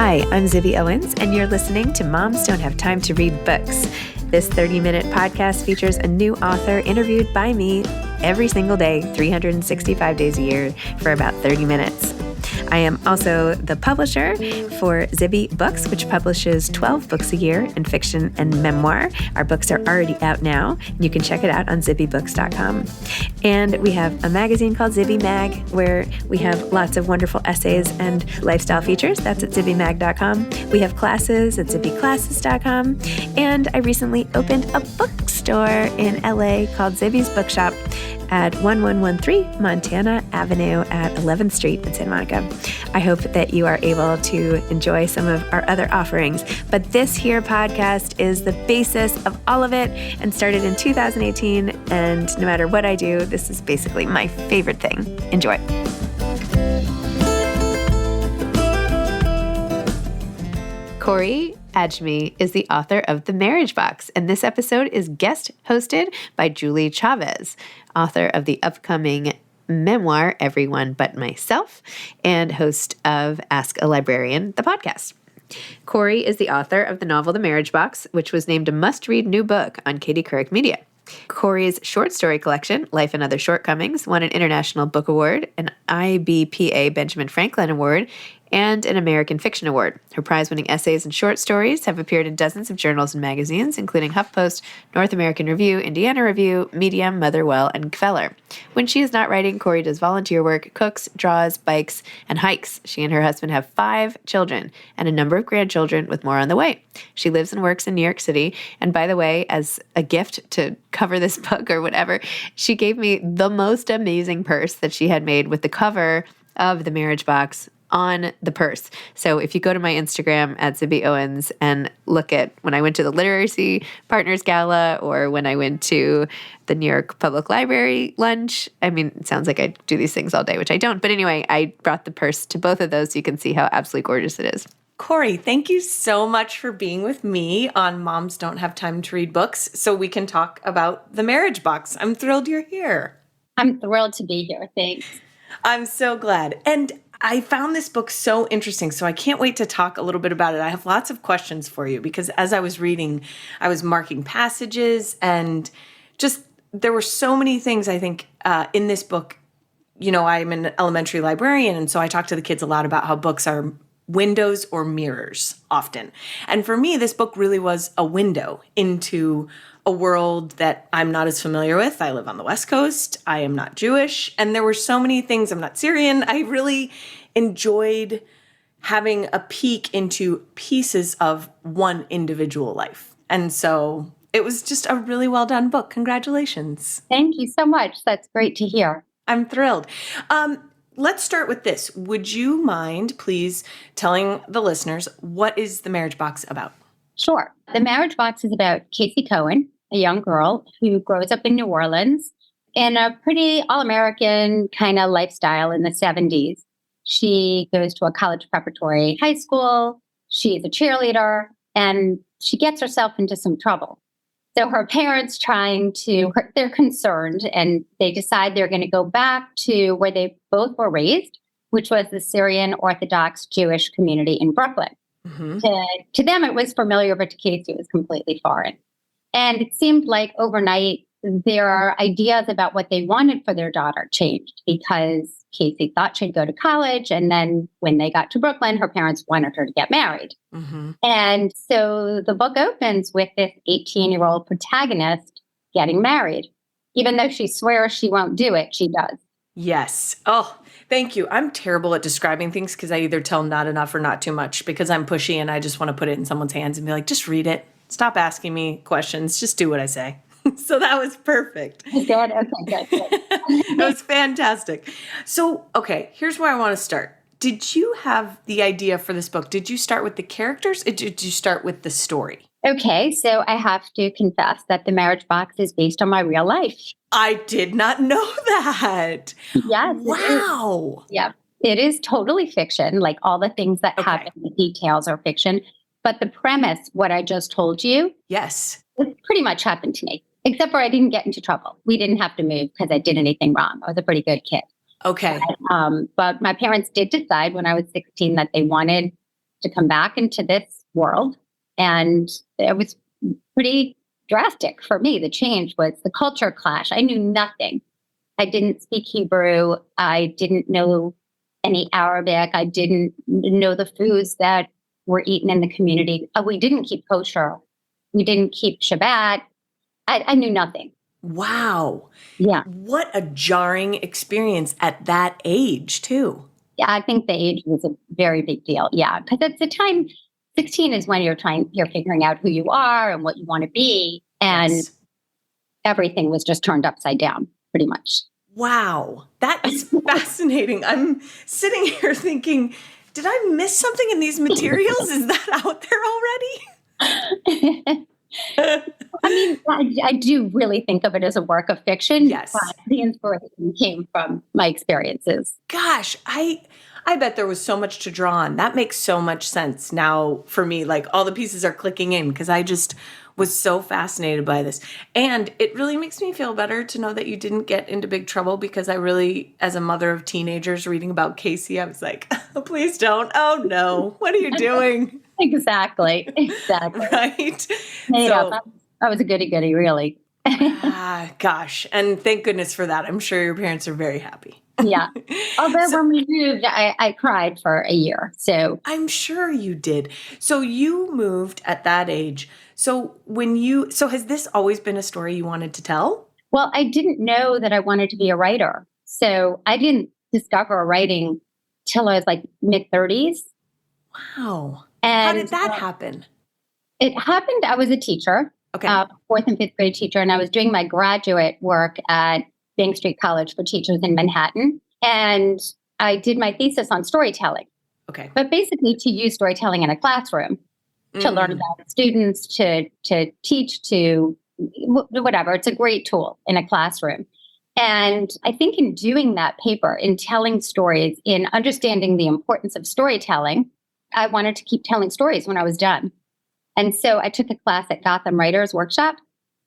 Hi, I'm Zibby Owens, and you're listening to Moms Don't Have Time to Read Books. This 30-minute podcast features a new author interviewed by me every single day, 365 days a year, for about 30 minutes. I am also the publisher for Zibby Books, which publishes 12 books a year in fiction and memoir. Our books are already out now. You can check it out on zibbybooks.com. And we have a magazine called Zibby Mag, where we have lots of wonderful essays and lifestyle features. That's at zibbymag.com. We have classes at zibbyclasses.com. And I recently opened a bookstore in LA called Zibby's Bookshop at 1113 Montana Avenue at 11th Street in Santa Monica. I hope that you are able to enjoy some of our other offerings. But this here podcast is the basis of all of it and started in 2018. And no matter what I do, this is basically my favorite thing. Enjoy. Corie Adjmi is the author of The Marriage Box, and this episode is guest hosted by Julie Chavez, author of the upcoming memoir, Everyone But Myself, and host of Ask a Librarian, the podcast. Corie is the author of the novel The Marriage Box, which was named a must-read new book on Katie Couric Media. Corie's short story collection, Life and Other Shortcomings, won an International Book Award, an IBPA Benjamin Franklin Award, and an American Fiction Award. Her prize-winning essays and short stories have appeared in dozens of journals and magazines, including HuffPost, North American Review, Indiana Review, Medium, Motherwell, and Kveller. When she is not writing, Corie does volunteer work, cooks, draws, bikes, and hikes. She and her husband have 5 children and a number of grandchildren, with more on the way. She lives and works in New York City, and by the way, as a gift to cover this book or whatever, she gave me the most amazing purse that she had made with the cover of The Marriage Box on the purse. So if you go to my Instagram at Zibby Owens and look at when I went to the Literacy Partners Gala or when I went to the New York Public Library lunch, I mean, it sounds like I do these things all day, which I don't. But anyway, I brought the purse to both of those so you can see how absolutely gorgeous it is. Corie, thank you so much for being with me on Moms Don't Have Time to Read Books so we can talk about The Marriage Box. I'm thrilled you're here. I'm thrilled to be here. Thanks. I'm so glad. And I found this book so interesting, so I can't wait to talk a little bit about it. I have lots of questions for you because as I was reading, I was marking passages and just there were so many things I think in this book. You know, I'm an elementary librarian, and so I talk to the kids a lot about how books are windows or mirrors often. And for me, this book really was a window into a world that I'm not as familiar with. I live on the West Coast. I am not Jewish. And there were so many things. I'm not Syrian. I really enjoyed having a peek into pieces of one individual life. And so it was just a really well done book. Congratulations. Thank you so much. That's great to hear. I'm thrilled. Let's start with this. Would you mind, please, telling the listeners what is The Marriage Box about? Sure. The Marriage Box is about Casey Cohen, a young girl who grows up in New Orleans in a pretty all-American kind of lifestyle in the 70s. She goes to a college preparatory high school. She's a cheerleader, and she gets herself into some trouble. So her parents they're concerned, and they decide they're going to go back to where they both were raised, which was the Syrian Orthodox Jewish community in Brooklyn. Mm-hmm. To them, it was familiar, but to Casey, it was completely foreign. And it seemed like overnight, their ideas about what they wanted for their daughter changed because Casey thought she'd go to college. And then when they got to Brooklyn, her parents wanted her to get married. Mm-hmm. And so the book opens with this 18-year-old protagonist getting married. Even though she swears she won't do it, she does. Yes. Oh, thank you. I'm terrible at describing things because I either tell not enough or not too much because I'm pushy and I just want to put it in someone's hands and be like, just read it. Stop asking me questions. Just do what I say. So that was perfect. Good. Okay, good. That was fantastic. So, okay, here's where I want to start. Did you have the idea for this book? Did you start with the characters or did you start with the story? Okay, so I have to confess that The Marriage Box is based on my real life. I did not know that. Yes. Wow. Yeah, it is totally fiction. Like all the things that happen, the details are fiction. But the premise, what I just told you, yes, it pretty much happened to me. Except for I didn't get into trouble. We didn't have to move because I did anything wrong. I was a pretty good kid. Okay. But my parents did decide when I was 16 that they wanted to come back into this world. And it was pretty drastic for me. The change was the culture clash. I knew nothing. I didn't speak Hebrew. I didn't know any Arabic. I didn't know the foods that were eaten in the community. We didn't keep kosher. We didn't keep Shabbat. I knew nothing. Wow. Yeah. What a jarring experience at that age, too. Yeah, I think the age was a very big deal. Yeah, because at the time, 16 is when you're figuring out who you are and what you want to be. And Yes. everything was just turned upside down, pretty much. Wow. That is fascinating. I'm sitting here thinking, did I miss something in these materials? Is that out there already? I mean, I do really think of it as a work of fiction. Yes. But the inspiration came from my experiences. Gosh, I bet there was so much to draw on. That makes so much sense now for me. Like all the pieces are clicking in because I just was so fascinated by this. And it really makes me feel better to know that you didn't get into big trouble because I really, as a mother of teenagers reading about Casey, I was like, oh, please don't. Oh no, what are you doing? Exactly. Right? Yeah, I was a goody-goody, really. Gosh. And thank goodness for that. I'm sure your parents are very happy. Yeah. Although when we moved, I cried for a year. So I'm sure you did. So you moved at that age. So has this always been a story you wanted to tell? Well, I didn't know that I wanted to be a writer. So I didn't discover writing till I was like mid-30s. Wow. And how did that happen? It happened, I was a teacher, Okay. Fourth and fifth grade teacher, and I was doing my graduate work at Bank Street College for Teachers in Manhattan. And I did my thesis on storytelling. Okay. But basically to use storytelling in a classroom, to learn about students, to teach, to whatever. It's a great tool in a classroom. And I think in doing that paper, in telling stories, in understanding the importance of storytelling, I wanted to keep telling stories when I was done. And so I took a class at Gotham Writers Workshop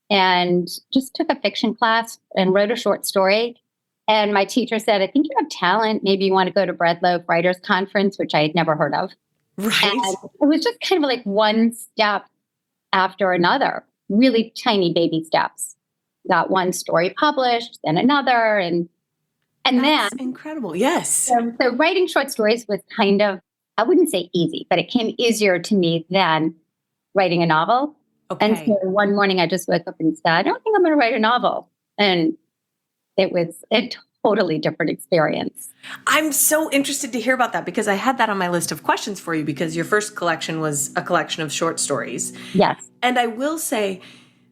and just took a fiction class and wrote a short story. And my teacher said, I think you have talent. Maybe you want to go to Breadloaf Writers Conference, which I had never heard of. Right. And it was just kind of like one step after another, really tiny baby steps. Got one story published, then another. And That's then incredible. Yes. so writing short stories was kind of, I wouldn't say easy, but it came easier to me than writing a novel. Okay. And so one morning I just woke up and said, I don't think I'm going to write a novel. And it was a totally different experience. I'm so interested to hear about that because I had that on my list of questions for you because your first collection was a collection of short stories. Yes. And I will say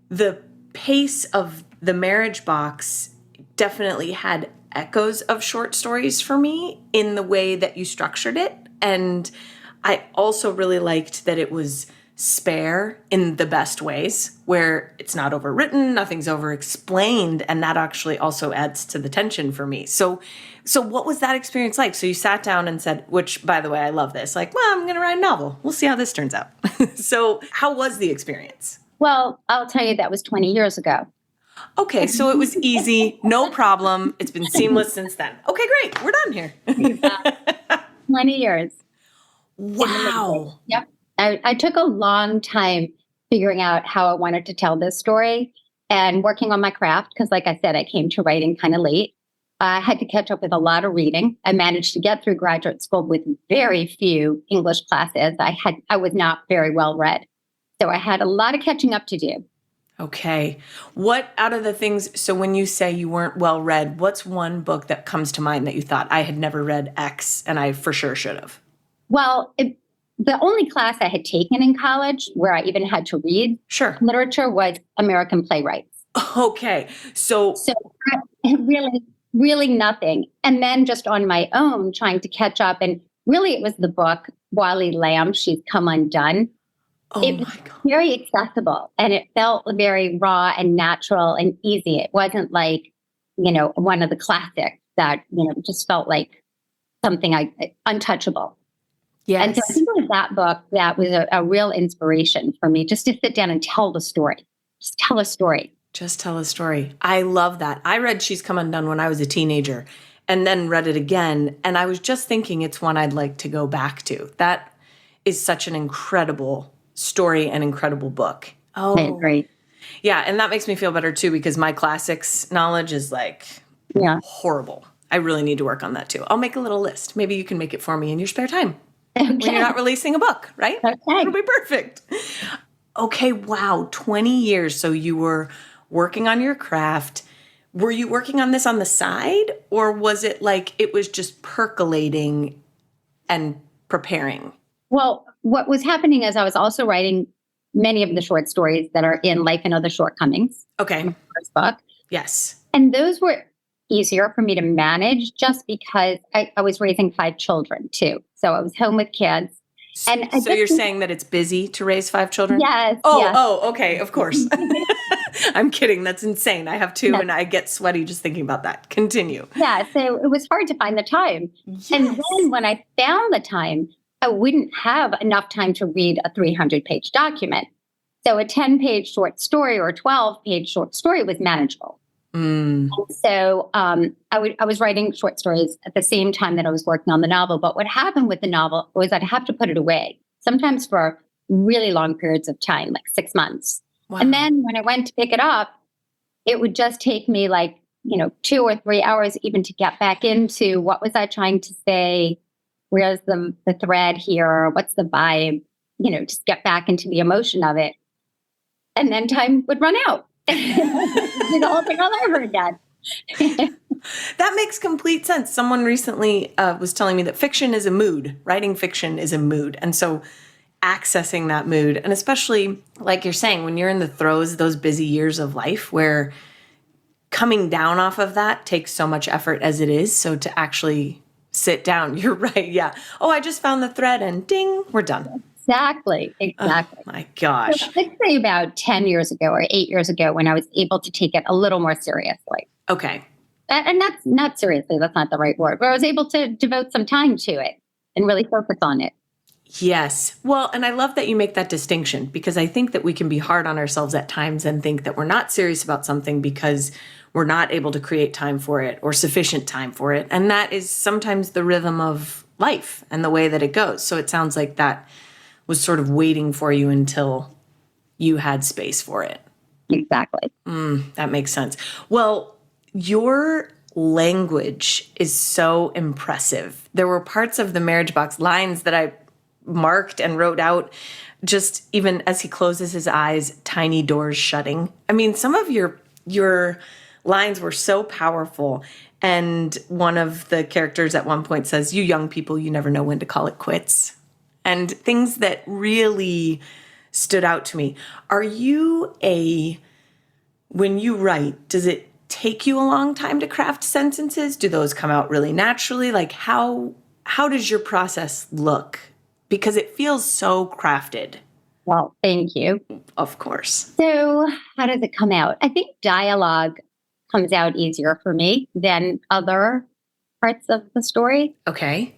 the pace of The Marriage Box definitely had echoes of short stories for me in the way that you structured it. And I also really liked that it was spare in the best ways, where it's not overwritten, nothing's over-explained, and that actually also adds to the tension for me. So what was that experience like? So you sat down and said, which, by the way, I love this, like, well, I'm going to write a novel. We'll see how this turns out. So how was the experience? Well, I'll tell you, that was 20 years ago. Okay, so it was easy, no problem. It's been seamless since then. Okay, great. We're done here. 20 years. Wow. Yep. I took a long time figuring out how I wanted to tell this story and working on my craft, because like I said, I came to writing kind of late. I had to catch up with a lot of reading. I managed to get through graduate school with very few English classes. I was not very well read. So I had a lot of catching up to do. Okay. What out of the things, so when you say you weren't well read, what's one book that comes to mind that you thought I had never read X and I for sure should have? Well, the only class I had taken in college where I even had to read literature was American playwrights. Okay. So really, really nothing. And then just on my own, trying to catch up. And really, it was the book, Wally Lamb, She's Come Undone. It was very accessible and it felt very raw and natural and easy. It wasn't like, one of the classics that, just felt like something untouchable. Yes. And so I think it was that book that was a real inspiration for me, just to sit down and tell the story. Just tell a story. Just tell a story. I love that. I read She's Come Undone when I was a teenager and then read it again. And I was just thinking it's one I'd like to go back to. That is such an incredible story and incredible book. I agree. Yeah, and that makes me feel better too, because my classics knowledge is like horrible. I really need to work on that too. I'll make a little list. Maybe you can make it for me in your spare time when you're not releasing a book, right? Okay. It'll be perfect. Okay, wow, 20 years. So you were working on your craft. Were you working on this on the side, or was it like it was just percolating and preparing? Well, what was happening is I was also writing many of the short stories that are in Life and Other Shortcomings. Okay. My first book. Yes. And those were easier for me to manage just because I was raising 5 children too. So I was home with kids. And so you're saying that it's busy to raise 5 children? Yes. Oh, yes. Okay. Of course. I'm kidding. That's insane. I have 2 and I get sweaty just thinking about that. Continue. Yeah. So it was hard to find the time. Yes. And then when I found the time, I wouldn't have enough time to read a 300-page document. So a 10-page short story or a 12-page short story was manageable. And so I was writing short stories at the same time that I was working on the novel. But what happened with the novel was I'd have to put it away, sometimes for really long periods of time, like 6 months. Wow. And then when I went to pick it up, it would just take me 2 or 3 hours even to get back into what was I trying to say? Where's the thread here? What's the vibe? Just get back into the emotion of it. And then time would run out. Do the whole thing all over again. That makes complete sense. Someone recently was telling me that fiction is a mood. Writing fiction is a mood. And so accessing that mood, and especially like you're saying, when you're in the throes of those busy years of life where coming down off of that takes so much effort as it is. So to actually sit down, you're right. Yeah. Oh, I just found the thread and ding, we're done. Exactly. Oh my gosh. So I'd say about 10 years ago or 8 years ago when I was able to take it a little more seriously. Okay. And that's not seriously, that's not the right word, but I was able to devote some time to it and really focus on it. Yes. Well, and I love that you make that distinction, because I think that we can be hard on ourselves at times and think that we're not serious about something because we're not able to create time for it or sufficient time for it. And that is sometimes the rhythm of life and the way that it goes. So it sounds like that was sort of waiting for you until you had space for it. Exactly. That makes sense. Well, your language is so impressive. There were parts of the Marriage Box lines that I marked and wrote out, just even as he closes his eyes, tiny doors shutting. I mean, some of your lines were so powerful. And one of the characters at one point says, "You young people, you never know when to call it quits." And things that really stood out to me. When you write, does it take you a long time to craft sentences? Do those come out really naturally? Like how does your process look? Because it feels so crafted. Well, thank you. Of course. So how does it come out? I think dialogue comes out easier for me than other parts of the story. Okay.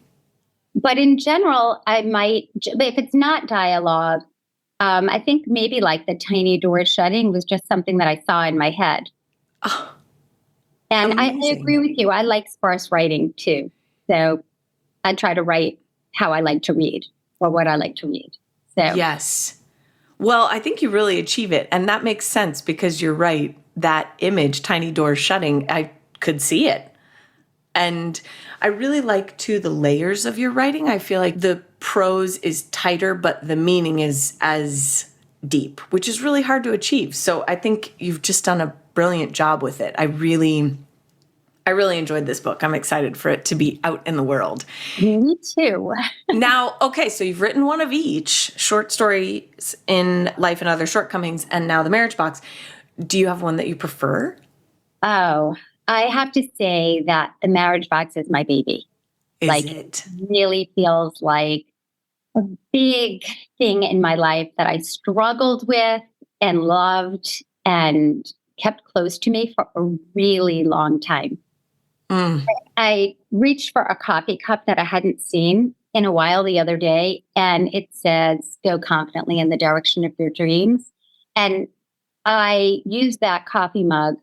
But in general, if it's not dialogue, I think maybe like the tiny door shutting was just something that I saw in my head. Oh, and I amazing. agree with you. I like sparse writing too. So I try to write how I like to read or what I like to read. So yes. Well, I think you really achieve it. And that makes sense because you're right. That image, tiny door shutting, I could see it. And I really like, too, the layers of your writing. I feel like the prose is tighter, but the meaning is as deep, which is really hard to achieve. So I think you've just done a brilliant job with it. I really enjoyed this book. I'm excited for it to be out in the world. Me too. Now, okay, so you've written one of each, short stories in Life and Other Shortcomings, and now The Marriage Box. Do you have one that you prefer? Oh, I have to say that The Marriage Box is my baby. Is it? Really feels like a big thing in my life that I struggled with and loved and kept close to me for a really long time. I reached for a coffee cup that I hadn't seen in a while the other day, and it says, "Go confidently in the direction of your dreams." And I used that coffee mug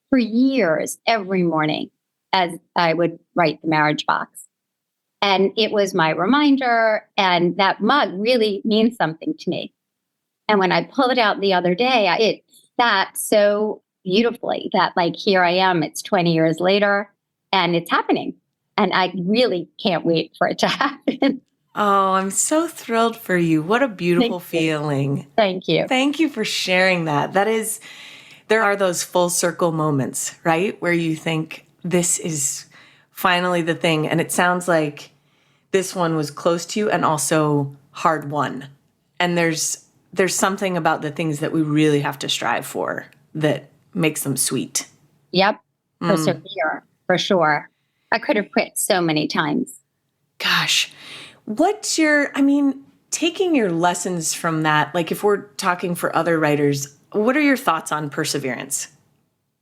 for years every morning as I would write The Marriage Box. And it was my reminder. And that mug really means something to me. And when I pulled it out the other day, it sat so beautifully that like, here I am, it's 20 years later and it's happening. And I really can't wait for it to happen. Oh, I'm so thrilled for you. What a beautiful feeling. Thank you. Thank you for sharing that. There are those full circle moments, right? Where you think this is finally the thing. And it sounds like this one was close to you and also hard won. And there's something about the things that we really have to strive for that makes them sweet. Yep. Persevere, for sure. I could have quit so many times. Gosh, taking your lessons from that, like if we're talking for other writers, what are your thoughts on perseverance?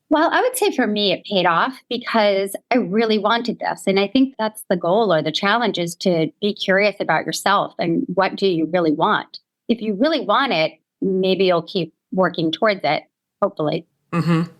Well, I would say for me, it paid off because I really wanted this. And I think that's the goal or the challenge, is to be curious about yourself and what do you really want? If you really want it, maybe you'll keep working towards it, hopefully. Mm-hmm.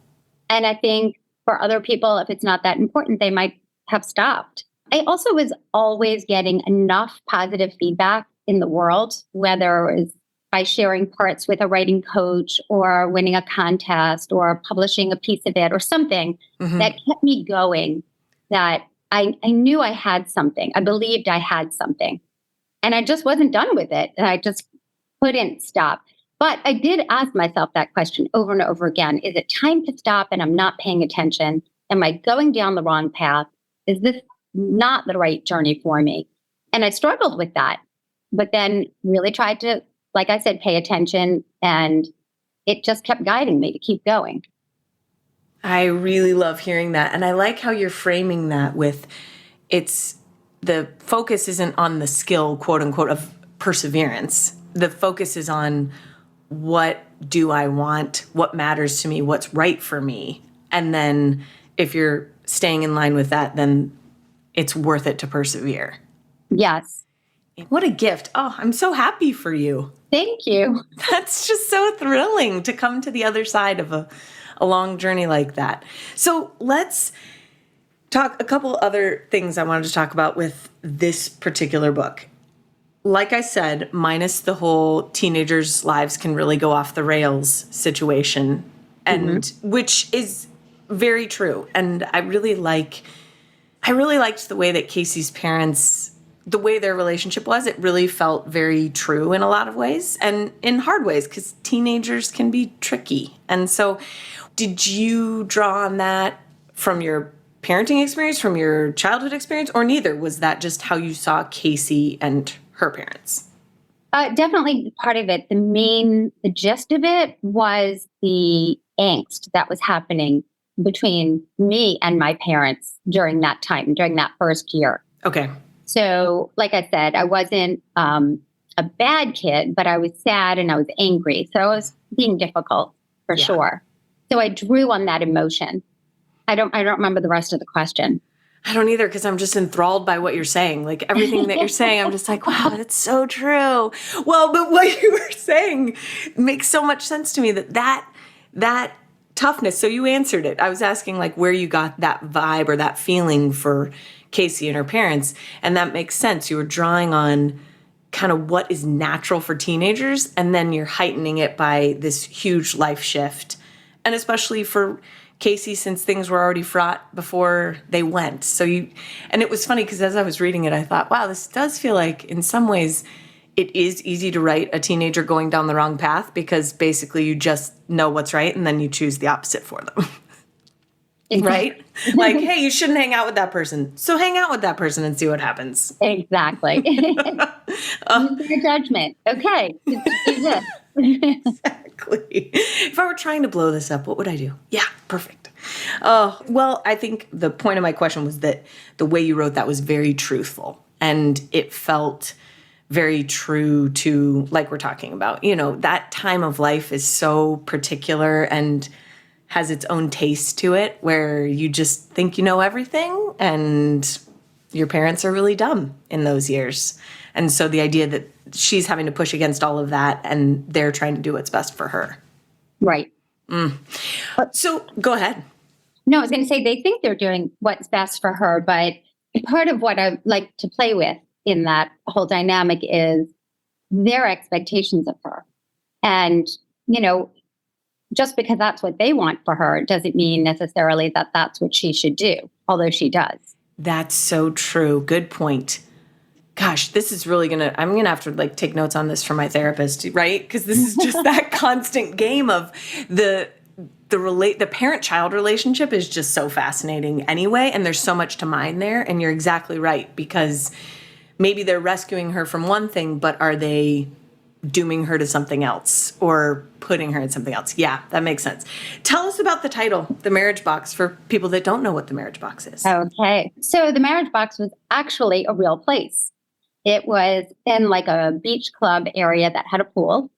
And I think for other people, if it's not that important, they might have stopped. I also was always getting enough positive feedback in the world, whether it was by sharing parts with a writing coach or winning a contest or publishing a piece of it or something that kept me going, that I knew I had something. I believed I had something. And I just wasn't done with it. And I just couldn't stop. But I did ask myself that question over and over again. Is it time to stop and I'm not paying attention? Am I going down the wrong path? Is this not the right journey for me? And I struggled with that, but then really tried to, like I said, pay attention, and it just kept guiding me to keep going. I really love hearing that. And I like how you're framing that with the focus isn't on the skill, quote unquote, of perseverance. The focus is on what do I want, what matters to me, what's right for me. And then if you're staying in line with that, then it's worth it to persevere. Yes. What a gift. Oh, I'm so happy for you. Thank you. That's just so thrilling to come to the other side of a long journey like that. So let's talk a couple other things I wanted to talk about with this particular book. Like I said, minus the whole teenagers' lives can really go off the rails situation, and which is very true. And I really liked the way that Casey's parents, the way their relationship was. It really felt very true in a lot of ways and in hard ways, because teenagers can be tricky. And so did you draw on that from your parenting experience, from your childhood experience, or neither? Was that just how you saw Casey and her parents? Definitely part of it. The gist of it was the angst that was happening between me and my parents during that time, during that first year. Okay. So, like I said, I wasn't a bad kid, but I was sad and I was angry. So I was being difficult for sure. So I drew on that emotion. I don't remember the rest of the question. I don't either, because I'm just enthralled by what you're saying. Like everything that you're saying, I'm just like, wow, that's so true. Well, but what you were saying makes so much sense to me, that toughness. So you answered it. I was asking like where you got that vibe or that feeling for Casey and her parents. And that makes sense. You were drawing on kind of what is natural for teenagers, and then you're heightening it by this huge life shift. And especially for Casey, since things were already fraught before they went. And it was funny because as I was reading it, I thought, wow, this does feel like in some ways it is easy to write a teenager going down the wrong path, because basically you just know what's right and then you choose the opposite for them. Right? Like, hey, you shouldn't hang out with that person. So hang out with that person and see what happens. Exactly. Use your judgment. Okay. Exactly. If I were trying to blow this up, what would I do? Yeah, perfect. Oh, well, I think the point of my question was that the way you wrote that was very truthful, and it felt very true to, like we're talking about, that time of life is so particular and has its own taste to it, where you just think you know everything, and your parents are really dumb in those years. And so the idea that she's having to push against all of that and they're trying to do what's best for her. Right. So go ahead. No, I was going to say they think they're doing what's best for her, but part of what I like to play with in that whole dynamic is their expectations of her. And, just because that's what they want for her doesn't mean necessarily that that's what she should do, although she does. That's so true. Good point. Gosh, this is really I'm going to have to take notes on this for my therapist, right? Because this is just that constant game of the parent-child relationship is just so fascinating anyway. And there's so much to mine there. And you're exactly right, because maybe they're rescuing her from one thing, but are they dooming her to something else or putting her in something else? Yeah, that makes sense. Tell us about the title, The Marriage Box, for people that don't know what the marriage box is. Okay. So the marriage box was actually a real place. It was in a beach club area that had a pool.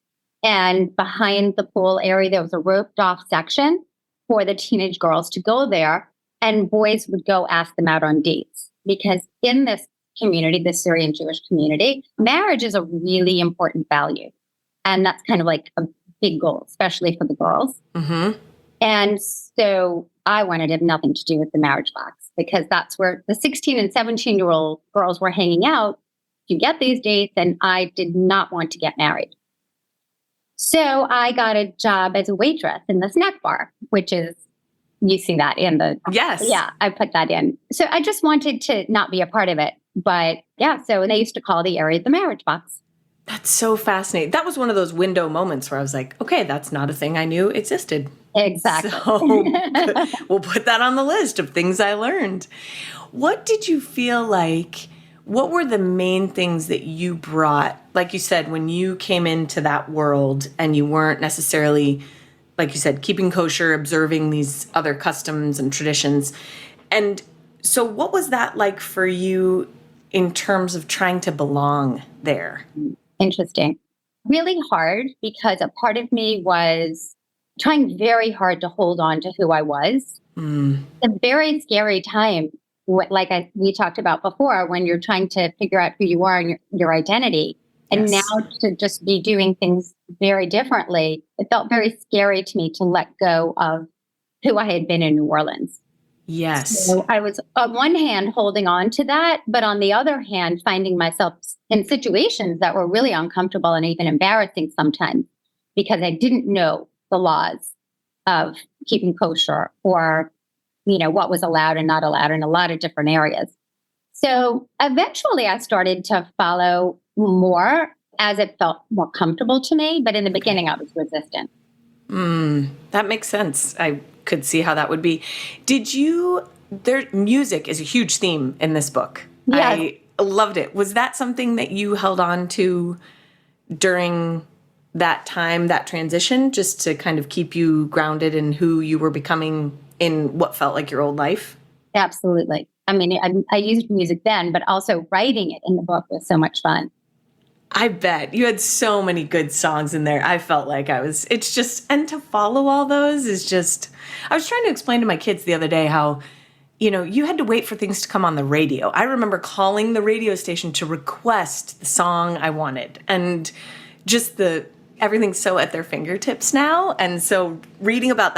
And behind the pool area, there was a roped off section for the teenage girls to go there. And boys would go ask them out on dates. Because in this community, the Syrian Jewish community, marriage is a really important value. And that's kind of a big goal, especially for the girls. Mm-hmm. And so I wanted to have nothing to do with the marriage box, because that's where the 16 and 17-year-old girls were hanging out to get these dates. And I did not want to get married. So I got a job as a waitress in the snack bar, which is, you see that in the... Yes. Yeah, I put that in. So I just wanted to not be a part of it. But yeah, so they used to call the area the marriage box. That's so fascinating. That was one of those window moments where I was like, okay, that's not a thing I knew existed. Exactly. So we'll put that on the list of things I learned. What did you feel like, what were the main things that you brought, like you said, when you came into that world and you weren't necessarily, like you said, keeping kosher, observing these other customs and traditions. And so what was that like for you in terms of trying to belong there? Interesting. Really hard, because a part of me was trying very hard to hold on to who I was. A very scary time, we talked about before, when you're trying to figure out who you are and your identity. And Yes. now to just be doing things very differently, it felt very scary to me to let go of who I had been in New Orleans. Yes. So I was on one hand holding on to that, but on the other hand, finding myself in situations that were really uncomfortable and even embarrassing sometimes, because I didn't know the laws of keeping kosher, or, what was allowed and not allowed in a lot of different areas. So eventually I started to follow more as it felt more comfortable to me. But in the beginning, I was resistant. That makes sense. I could see how that would be. Music is a huge theme in this book. Yes. I loved it. Was that something that you held on to during that time, that transition, just to kind of keep you grounded in who you were becoming in what felt like your old life? Absolutely. I mean, I used music then, but also writing it in the book was so much fun. I bet you had so many good songs in there. I felt like it's just, and to follow all those is just, I was trying to explain to my kids the other day how, you had to wait for things to come on the radio. I remember calling the radio station to request the song I wanted, and just everything's so at their fingertips now. And so reading about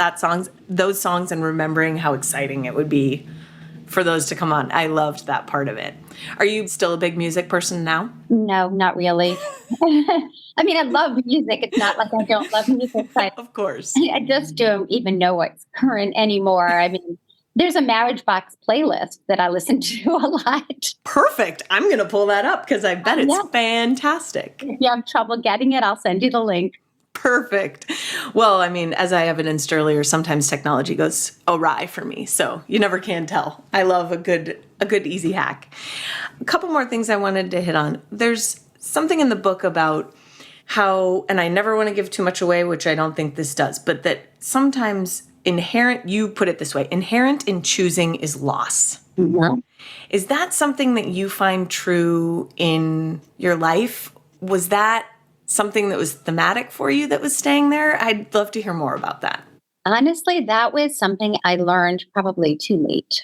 those songs and remembering how exciting it would be for those to come on. I loved that part of it. Are you still a big music person now? No, not really. I mean, I love music. It's not like I don't love music, but Of course. I just don't even know what's current anymore. I mean, there's a Marriage Box playlist that I listen to a lot. Perfect. I'm going to pull that up because I bet it's fantastic. If you have trouble getting it, I'll send you the link. Perfect. Well, I mean, as I evidenced earlier, sometimes technology goes awry for me, so you never can tell. I love a good easy hack. A couple more things I wanted to hit on. There's something in the book about how, and I never want to give too much away, which I don't think this does, but that sometimes you put it this way, inherent in choosing is loss. Mm-hmm. Is that something that you find true in your life? Was that something that was thematic for you that was staying there? I'd love to hear more about that. Honestly, that was something I learned probably too late.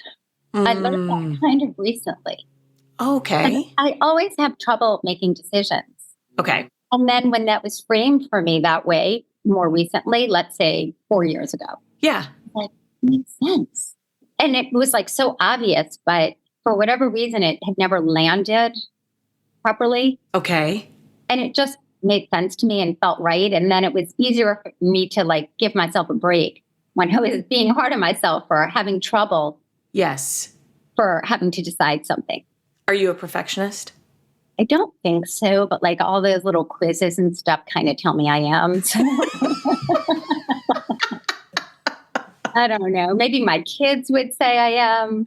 I learned that kind of recently. Okay. I always have trouble making decisions. Okay. And then when that was framed for me that way, more recently, let's say 4 years ago, Yeah. like, makes sense. And it was so obvious, but for whatever reason, it had never landed properly. Okay. And it just made sense to me and felt right. And then it was easier for me to like give myself a break when I was being hard on myself for having trouble. Yes. For having to decide something. Are you a perfectionist? I don't think so, but like all those little quizzes and stuff kind of tell me I am. So I don't know. Maybe my kids would say I am.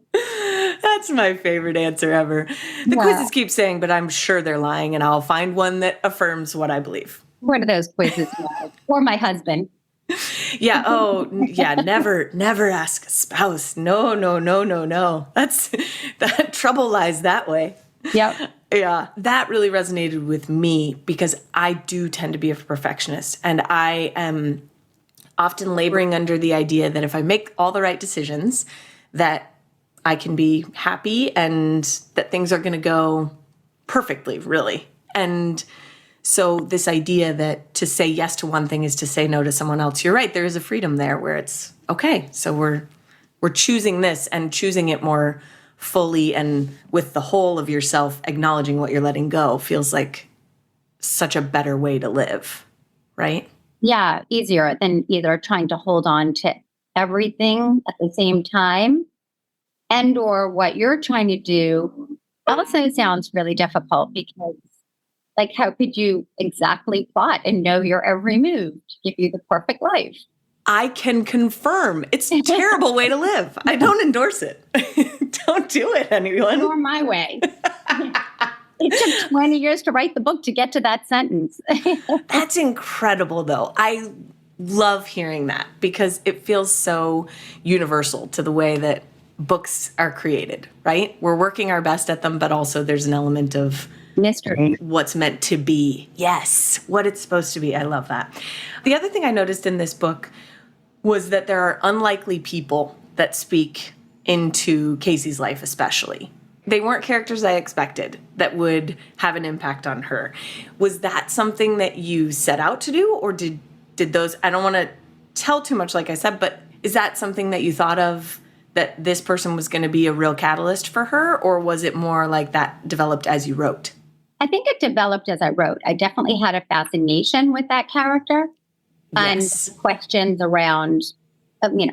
That's my favorite answer ever. The quizzes keep saying, but I'm sure they're lying, and I'll find one that affirms what I believe. One of those quizzes, or my husband. Yeah. Oh, yeah. Never ask a spouse. No. That trouble lies that way. Yep. Yeah. That really resonated with me because I do tend to be a perfectionist, and I am often laboring under the idea that if I make all the right decisions, that I can be happy and that things are going to go perfectly, really. And so this idea that to say yes to one thing is to say no to someone else. You're right. There is a freedom there where it's okay. So we're choosing this and choosing it more fully and with the whole of yourself, acknowledging what you're letting go feels like such a better way to live, right? Yeah, easier than either trying to hold on to everything at the same time and or what you're trying to do also sounds really difficult because like how could you exactly plot and know your every move to give you the perfect life? I can confirm it's a terrible way to live. I don't endorse it. Don't do it, anyone. Or my way. It took 20 years to write the book to get to that sentence. That's incredible, though. I love hearing that because it feels so universal to the way that books are created, right? We're working our best at them, but also there's an element of mystery. What's meant to be. Yes, what it's supposed to be. I love that. The other thing I noticed in this book was that there are unlikely people that speak into Casey's life, especially. They weren't characters I expected that would have an impact on her. Was that something that you set out to do, or did those, I don't want to tell too much, like I said, but is that something that you thought of that this person was going to be a real catalyst for her, or was it more like that developed as you wrote? I think it developed as I wrote. I definitely had a fascination with that character. Yes. And questions around,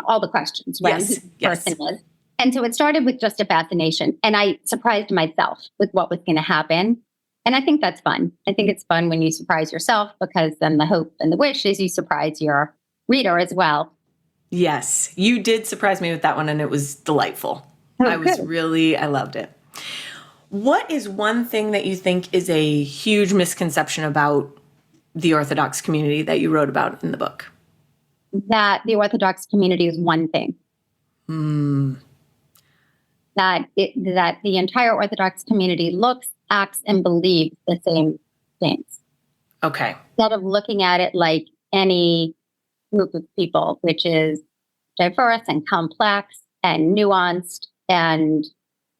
all the questions around who the person is. And so it started with just a fascination. And I surprised myself with what was going to happen. And I think that's fun. I think it's fun when you surprise yourself because then the hope and the wish is you surprise your reader as well. Yes, you did surprise me with that one and it was delightful. Oh, I loved it. What is one thing that you think is a huge misconception about the Orthodox community that you wrote about in the book? That the Orthodox community is one thing. That the entire Orthodox community looks, acts, and believes the same things. Okay. Instead of looking at it like any group of people, which is diverse and complex and nuanced. And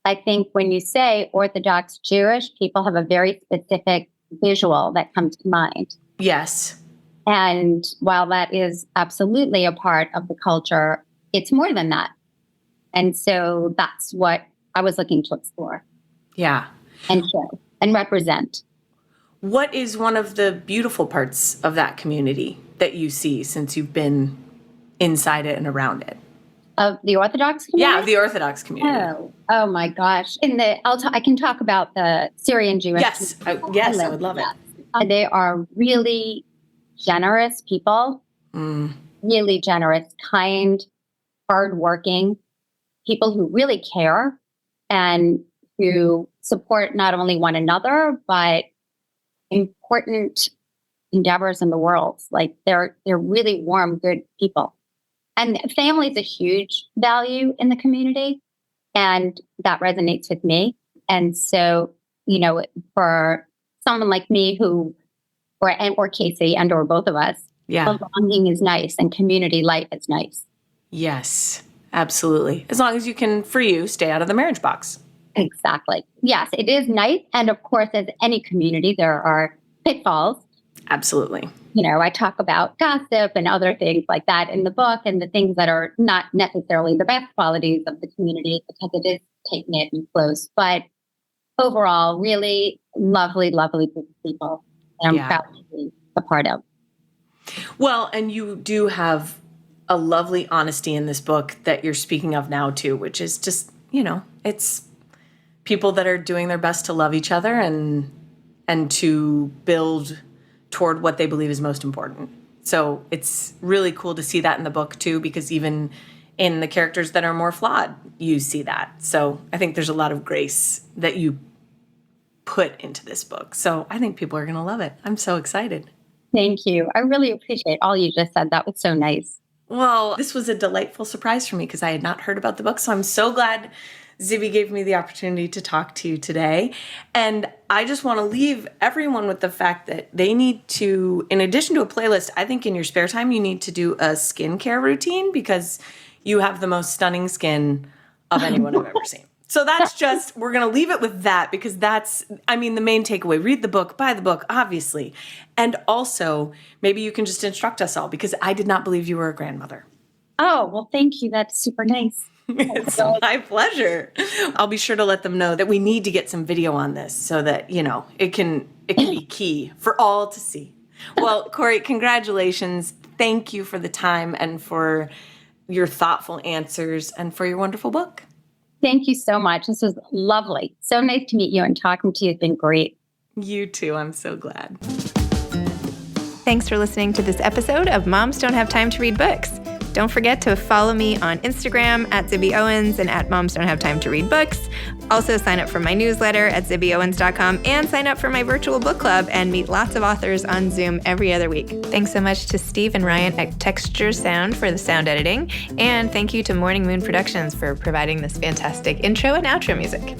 I think when you say Orthodox Jewish, people have a very specific visual that comes to mind. Yes. And while that is absolutely a part of the culture, it's more than that. And so that's what I was looking to explore. Yeah. And show and represent. What is one of the beautiful parts of that community that you see since you've been inside it and around it? Of the Orthodox community? Yeah, of the Orthodox community. Oh my gosh. I can talk about the Syrian Jewish. Yes, I would love it. They are really generous people, really generous, kind, hardworking, people who really care and who support not only one another, but important endeavors in the world. Like they're really warm, good people. And family is a huge value in the community. And that resonates with me. And so, for someone like me or Casey or both of us, belonging is nice and community life is nice. Yes, absolutely. As long as you can, for you, stay out of the marriage box. Exactly. Yes, it is nice. And of course, as any community, there are pitfalls. Absolutely. I talk about gossip and other things like that in the book and the things that are not necessarily the best qualities of the community because it is tight-knit and close. But overall, really lovely, lovely group of people. And I'm proud to be a part of. Well, and you do have a lovely honesty in this book that you're speaking of now too, which is just, it's people that are doing their best to love each other and to build toward what they believe is most important. So it's really cool to see that in the book too, because even in the characters that are more flawed, you see that. So I think there's a lot of grace that you put into this book. So I think people are going to love it. I'm so excited. Thank you. I really appreciate all you just said. That was so nice. Well, this was a delightful surprise for me because I had not heard about the book. So I'm so glad Zibby gave me the opportunity to talk to you today. And I just want to leave everyone with the fact that they need to, in addition to a playlist, I think in your spare time, you need to do a skincare routine because you have the most stunning skin of anyone I've ever seen. So that's just, we're going to leave it with that because that's, the main takeaway. Read the book, buy the book, obviously. And also, maybe you can just instruct us all because I did not believe you were a grandmother. Oh, well, thank you. That's super nice. It's my pleasure. I'll be sure to let them know that we need to get some video on this so that, it can be key for all to see. Well, Corie, congratulations. Thank you for the time and for your thoughtful answers and for your wonderful book. Thank you so much. This was lovely. So nice to meet you, and talking to you has been great. You too. I'm so glad. Thanks for listening to this episode of Moms Don't Have Time to Read Books. Don't forget to follow me on Instagram at Zibby Owens and at Moms Don't Have Time to Read Books. Also sign up for my newsletter at zibbyowens.com and sign up for my virtual book club and meet lots of authors on Zoom every other week. Thanks so much to Steve and Ryan at Texture Sound for the sound editing. And thank you to Morning Moon Productions for providing this fantastic intro and outro music.